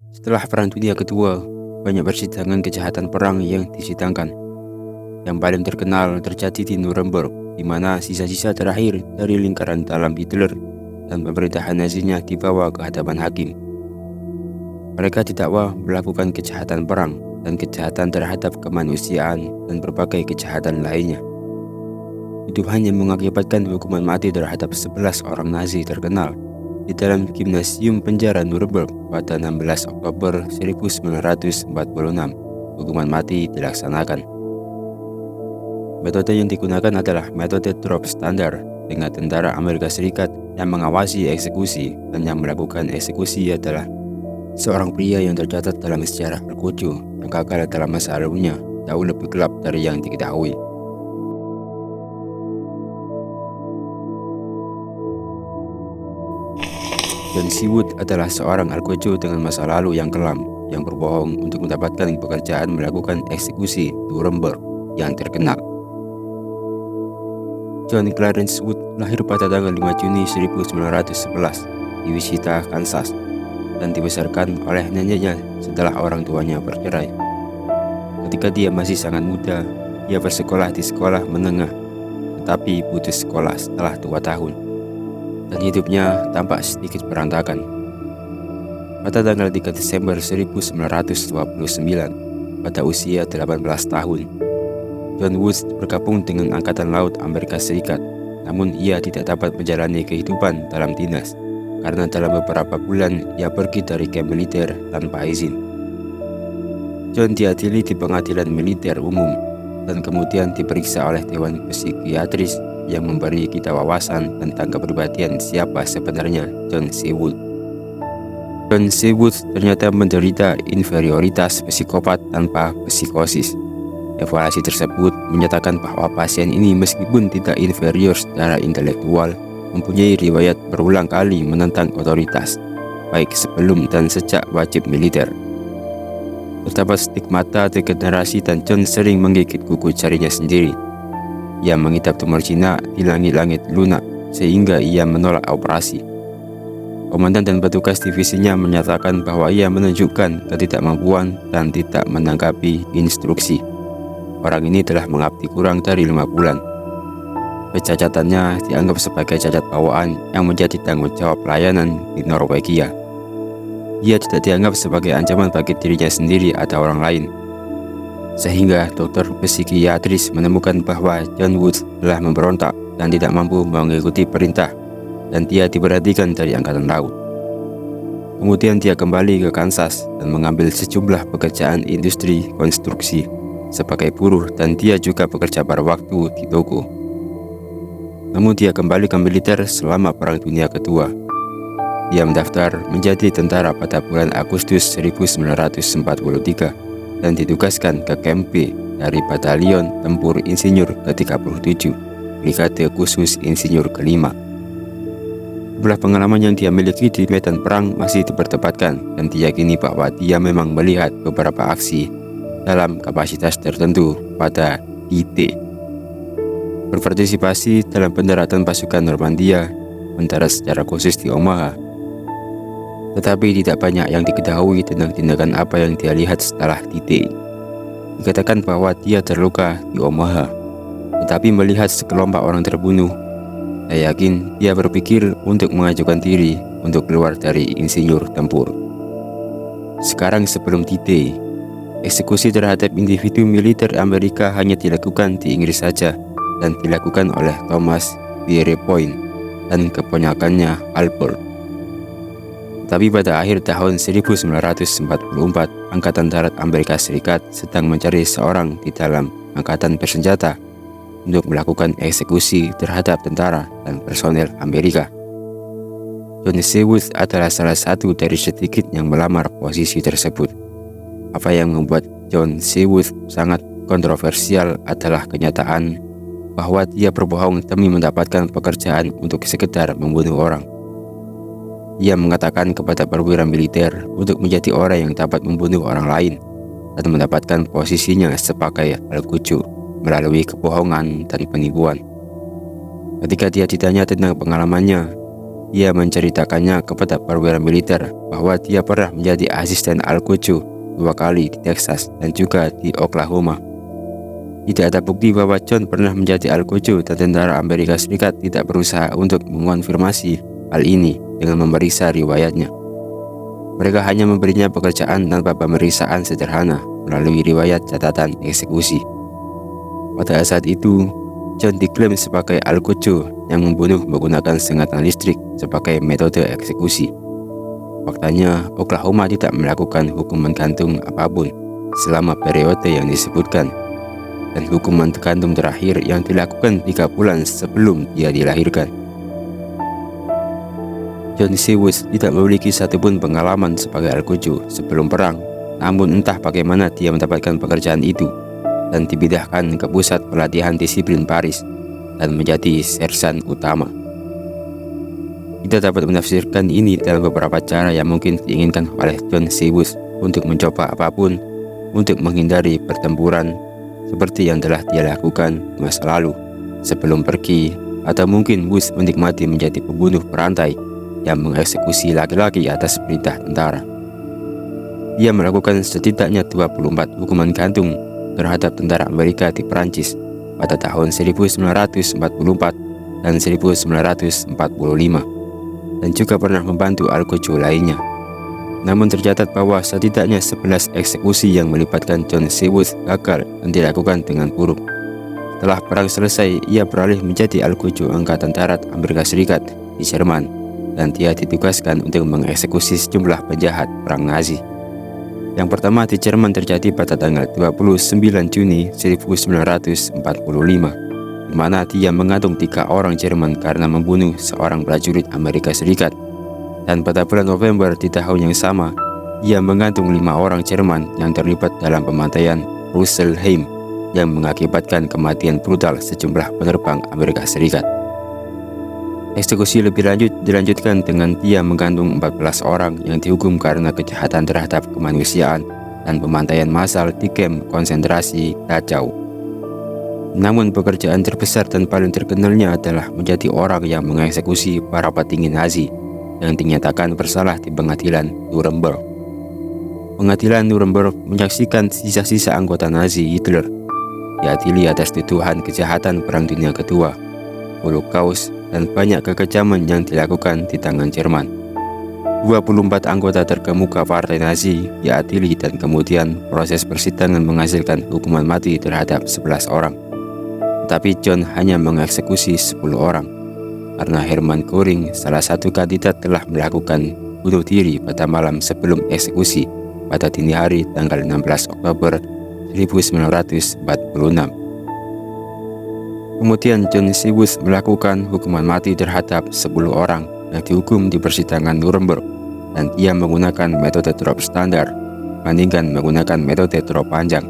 Setelah Perang Dunia Kedua, banyak persidangan kejahatan perang yang disidangkan. Yang paling terkenal terjadi di Nuremberg, di mana sisa-sisa terakhir dari lingkaran dalam Hitler dan pemerintahan Nazinya dibawa ke hadapan hakim. Mereka didakwa melakukan kejahatan perang dan kejahatan terhadap kemanusiaan dan berbagai kejahatan lainnya. Itu hanya mengakibatkan hukuman mati terhadap 11 orang Nazi terkenal di dalam gimnasium penjara Nuremberg pada 16 Oktober 1946. Hukuman mati dilaksanakan. Metode yang digunakan adalah metode drop standar, dengan tentara Amerika Serikat yang mengawasi eksekusi, dan yang melakukan eksekusi adalah seorang pria yang tercatat dalam sejarah Al-Quds yang gagal dalam masa lalunya jauh lebih gelap dari yang diketahui. John Seawood adalah seorang Al-Quds dengan masa lalu yang kelam, yang berbohong untuk mendapatkan pekerjaan melakukan eksekusi Nuremberg yang terkenal. John Clarence Wood lahir pada tanggal 5 Juni 1911 di Wichita, Kansas, dan dibesarkan oleh neneknya setelah orang tuanya bercerai. Ketika dia masih sangat muda, dia bersekolah di sekolah menengah, tetapi putus sekolah setelah 2 tahun. Dan hidupnya tampak sedikit berantakan. Pada tanggal 3 Desember 1929, pada usia 18 tahun, John Woods bergabung dengan Angkatan Laut Amerika Serikat, namun ia tidak dapat menjalani kehidupan dalam dinas, karena dalam beberapa bulan ia pergi dari kamp militer tanpa izin. John diadili di pengadilan militer umum, dan kemudian diperiksa oleh Dewan Psikiatris yang memberi kita wawasan tentang kepribadian siapa sebenarnya John Seawood. John Seawood ternyata menderita inferioritas psikopat tanpa psikosis. Evaluasi tersebut menyatakan bahwa pasien ini meskipun tidak inferior secara intelektual, mempunyai riwayat berulang kali menentang otoritas, baik sebelum dan sejak wajib militer. Terdapat stigmata degenerasi dan John sering menggigit kuku jarinya sendiri. Ia mengidap tumor jinak di langit-langit lunak sehingga ia menolak operasi. Komandan dan petugas divisinya menyatakan bahwa ia menunjukkan ketidakmampuan dan tidak menanggapi instruksi. Orang ini telah mengabdi kurang dari 5 bulan. Kecacatannya dianggap sebagai cacat bawaan yang menjadi tanggung jawab pelayanan di Norwegia. Ia tidak dianggap sebagai ancaman bagi dirinya sendiri atau orang lain. Sehingga dokter psikiatris menemukan bahwa John Woods telah memberontak dan tidak mampu mengikuti perintah, dan dia diberhentikan dari Angkatan Laut. Kemudian dia kembali ke Kansas dan mengambil sejumlah pekerjaan industri konstruksi sebagai buruh, dan dia juga bekerja pada waktu di toko. Namun dia kembali ke militer selama Perang Dunia Kedua. Dia mendaftar menjadi tentara pada bulan Agustus 1943 dan ditugaskan ke Camp B dari Batalion Tempur Insinyur ke-37, Brigade Khusus Insinyur ke-5. Jumlah pengalaman yang dia miliki di medan perang masih diperdebatkan, dan diyakini bahwa dia memang melihat beberapa aksi dalam kapasitas tertentu pada D-Day. Berpartisipasi dalam pendaratan pasukan Normandia, mendarat secara khusus di Omaha. Tetapi tidak banyak yang diketahui tentang tindakan apa yang dia lihat setelah D-Day. Dikatakan bahwa dia terluka di Omaha, tetapi melihat sekelompok orang terbunuh. Saya yakin dia berpikir untuk mengajukan diri untuk keluar dari insinyur tempur. Sekarang sebelum D-Day, eksekusi terhadap individu militer Amerika hanya dilakukan di Inggris saja, dan dilakukan oleh Thomas Pierre Point dan keponakannya Albert. Tapi pada akhir tahun 1944, Angkatan Darat Amerika Serikat sedang mencari seorang di dalam angkatan bersenjata untuk melakukan eksekusi terhadap tentara dan personel Amerika. John Seawood adalah salah satu dari sedikit yang melamar posisi tersebut. Apa yang membuat John Seawood sangat kontroversial adalah kenyataan bahwa dia berbohong demi mendapatkan pekerjaan untuk sekedar membunuh orang. Ia mengatakan kepada perwira militer untuk menjadi orang yang dapat membunuh orang lain dan mendapatkan posisinya sebagai Al-Quds melalui kebohongan dan penipuan. Ketika dia ditanya tentang pengalamannya, Ia menceritakannya kepada perwira militer bahwa dia pernah menjadi asisten Alcocho 2 kali di Texas dan juga di Oklahoma. Tidak ada bukti bahwa John pernah menjadi Alcocho dan tentara Amerika Serikat tidak berusaha untuk mengonfirmasi hal ini dengan memeriksa riwayatnya. Mereka hanya memberinya pekerjaan tanpa pemeriksaan sederhana melalui riwayat catatan eksekusi. Pada saat itu, John diklaim sebagai Alcocho yang membunuh menggunakan sengatan listrik sebagai metode eksekusi. Faktanya, Oklahoma tidak melakukan hukuman gantung apapun selama periode yang disebutkan, dan hukuman gantung terakhir yang dilakukan 3 bulan sebelum dia dilahirkan. John Seward tidak memiliki satupun pengalaman sebagai Alcocho sebelum perang, namun entah bagaimana dia mendapatkan pekerjaan itu dan dipindahkan ke pusat pelatihan disiplin Paris dan menjadi sersan utama. Kita dapat menafsirkan ini dalam beberapa cara yang mungkin diinginkan oleh John Seward untuk mencoba apapun untuk menghindari pertempuran seperti yang telah dia lakukan di masa lalu sebelum pergi, atau mungkin Woods menikmati menjadi pembunuh berantai yang mengeksekusi laki-laki atas perintah tentara. Dia melakukan setidaknya 24 hukuman gantung terhadap tentara Amerika di Prancis pada tahun 1944 dan 1945, dan juga pernah membantu Alcocho lainnya. Namun tercatat bahwa setidaknya 11 eksekusi yang melibatkan John Seward gagal dan dilakukan dengan buruk. Setelah perang selesai, ia beralih menjadi Alcocho Angkatan Darat Amerika Serikat di Jerman, dan dia ditugaskan untuk mengeksekusi sejumlah penjahat perang Nazi. Yang pertama di Jerman terjadi pada tanggal 29 Juni 1945, di mana dia menggantung 3 orang Jerman karena membunuh seorang prajurit Amerika Serikat. Dan pada bulan November di tahun yang sama, ia menggantung 5 orang Jerman yang terlibat dalam pembantaian Russelheim yang mengakibatkan kematian brutal sejumlah penerbang Amerika Serikat. Eksekusi lebih lanjut dilanjutkan dengan dia menggantung 14 orang yang dihukum karena kejahatan terhadap kemanusiaan dan pembantaian massal di kamp konsentrasi Dachau. Namun pekerjaan terbesar dan paling terkenalnya adalah menjadi orang yang mengeksekusi para petinggi Nazi yang dinyatakan bersalah di pengadilan Nuremberg. Pengadilan Nuremberg menyaksikan sisa-sisa anggota Nazi Hitler diadili atas tuduhan kejahatan Perang Dunia Kedua, Holocaust, dan banyak kekejaman yang dilakukan di tangan Jerman. 24 anggota terkemuka partai Nazi diadili dan kemudian proses persidangan menghasilkan hukuman mati terhadap 11 orang. Tetapi John hanya mengeksekusi 10 orang, karena Hermann Göring, salah satu kandidat, telah melakukan bunuh diri pada malam sebelum eksekusi pada dini hari tanggal 16 Oktober 1946. Kemudian John Seward melakukan hukuman mati terhadap 10 orang yang dihukum di persidangan Nuremberg, dan dia menggunakan metode drop standar dibandingkan menggunakan metode drop panjang.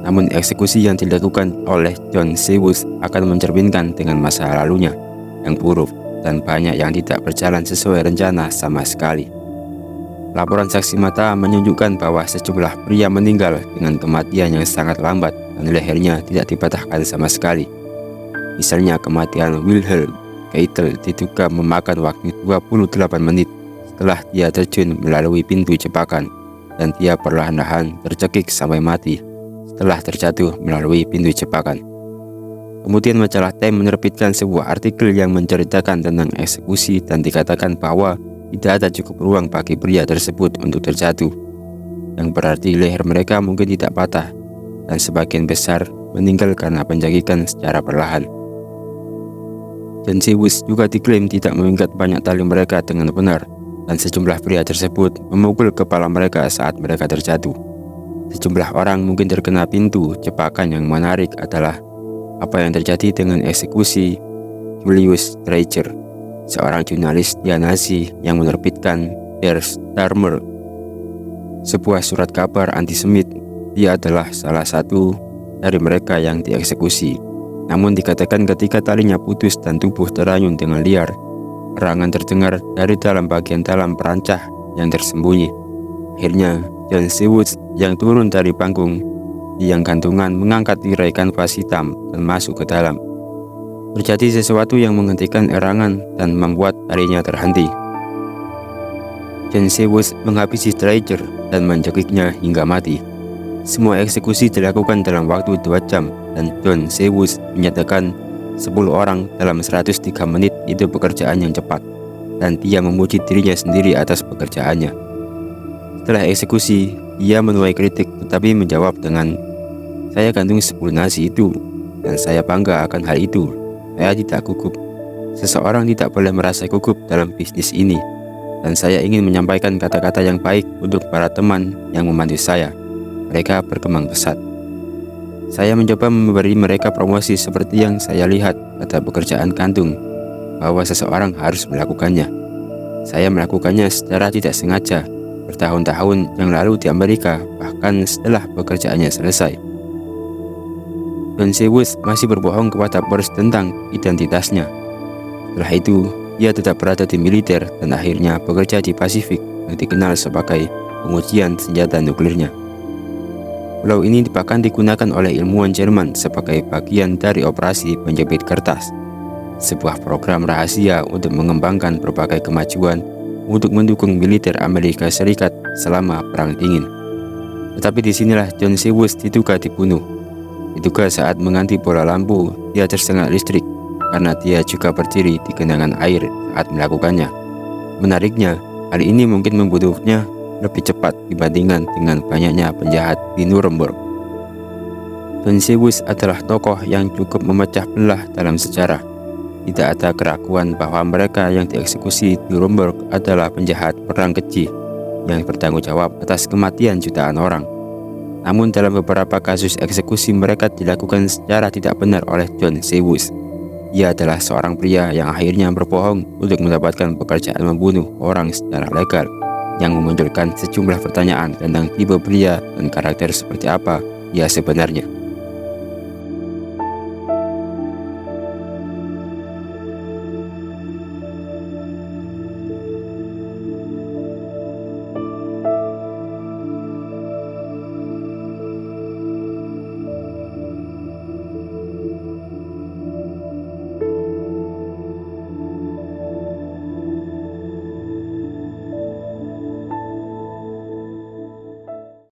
Namun eksekusi yang dilakukan oleh John Seward akan mencerminkan dengan masa lalunya yang buruk dan banyak yang tidak berjalan sesuai rencana sama sekali. Laporan saksi mata menunjukkan bahwa sejumlah pria meninggal dengan kematian yang sangat lambat dan lehernya tidak dipatahkan sama sekali. Misalnya kematian Wilhelm Keitel diduga memakan waktu 28 menit setelah dia terjun melalui pintu jebakan, dan dia perlahan-lahan tercekik sampai mati setelah terjatuh melalui pintu jebakan. Kemudian majalah Time menerbitkan sebuah artikel yang menceritakan tentang eksekusi dan dikatakan bahwa tidak ada cukup ruang bagi pria tersebut untuk terjatuh, yang berarti leher mereka mungkin tidak patah dan sebagian besar meninggal karena penjagikan secara perlahan. John Seward juga diklaim tidak mengikat banyak tali mereka dengan benar, dan sejumlah pria tersebut memukul kepala mereka saat mereka terjatuh. Sejumlah orang mungkin terkena pintu jebakan. Yang menarik adalah apa yang terjadi dengan eksekusi Julius Streicher, seorang jurnalis Nazi yang menerbitkan Der Stürmer, sebuah surat kabar antisemit. Dia adalah salah satu dari mereka yang dieksekusi. Namun dikatakan ketika talinya putus dan tubuh terayun dengan liar, erangan terdengar dari dalam bagian dalam perancah yang tersembunyi. Akhirnya John Seward yang turun dari panggung tiang gantungan mengangkat tirai kanvas hitam dan masuk ke dalam. Terjadi sesuatu yang menghentikan erangan dan membuat tarinya terhenti. John Sewus menghabisi Treasure dan mencekiknya hingga mati. Semua eksekusi dilakukan dalam waktu 2 jam dan John Sewus menyatakan 10 orang dalam 103 menit itu pekerjaan yang cepat, dan dia memuji dirinya sendiri atas pekerjaannya. Setelah eksekusi, ia menuai kritik tetapi menjawab dengan, "Saya kandung 10 nasi itu, dan saya bangga akan hal itu. Saya tidak gugup. Seseorang tidak boleh merasa gugup dalam bisnis ini. Dan saya ingin menyampaikan kata-kata yang baik untuk para teman yang membantu saya. Mereka berkembang pesat. Saya mencoba memberi mereka promosi seperti yang saya lihat pada pekerjaan kantung, bahwa seseorang harus melakukannya. Saya melakukannya secara tidak sengaja bertahun-tahun yang lalu di Amerika, bahkan setelah pekerjaannya selesai." John Sewus masih berbohong kepada pers tentang identitasnya. Setelah itu, ia tetap berada di militer dan akhirnya bekerja di Pasifik yang dikenal sebagai pengujian senjata nuklirnya. Pulau ini bahkan digunakan oleh ilmuwan Jerman sebagai bagian dari operasi penjepit kertas, sebuah program rahasia untuk mengembangkan berbagai kemajuan untuk mendukung militer Amerika Serikat selama Perang Dingin. Tetapi disinilah John Sewus diduga dibunuh. Diduga saat mengganti bola lampu, dia tersengat listrik karena dia juga berdiri di genangan air saat melakukannya. Menariknya, hal ini mungkin membunuhnya lebih cepat dibandingkan dengan banyaknya penjahat di Nuremberg. John Sewus adalah tokoh yang cukup memecah belah dalam sejarah. Tidak ada keraguan bahwa mereka yang dieksekusi di Nuremberg adalah penjahat perang keji yang bertanggung jawab atas kematian jutaan orang. Namun dalam beberapa kasus eksekusi mereka dilakukan secara tidak benar oleh John Sewus. Ia adalah seorang pria yang akhirnya berbohong untuk mendapatkan pekerjaan membunuh orang secara legal, yang memunculkan sejumlah pertanyaan tentang tipe pria dan karakter seperti apa ia sebenarnya.